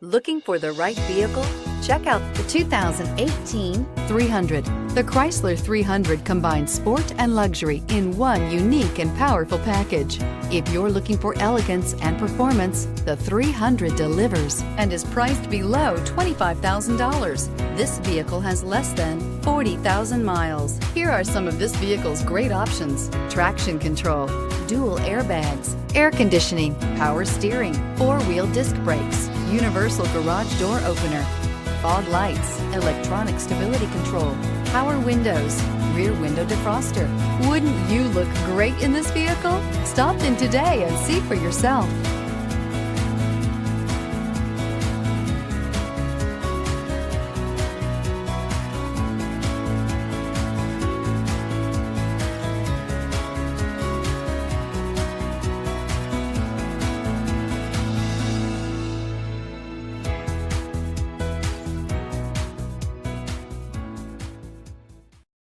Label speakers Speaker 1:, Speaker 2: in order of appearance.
Speaker 1: Looking for the right vehicle? Check out the 2018 300. The Chrysler 300 combines sport and luxury in one unique and powerful package. If you're looking for elegance and performance, the 300 delivers and is priced below $25,000. This vehicle has less than 40,000 miles. Here are some of this vehicle's great options: traction control, dual airbags, air conditioning, power steering, four-wheel disc brakes, universal garage door opener, fog lights, electronic stability control, power windows, rear window defroster. Wouldn't you look great in this vehicle? Stop in today and see for yourself.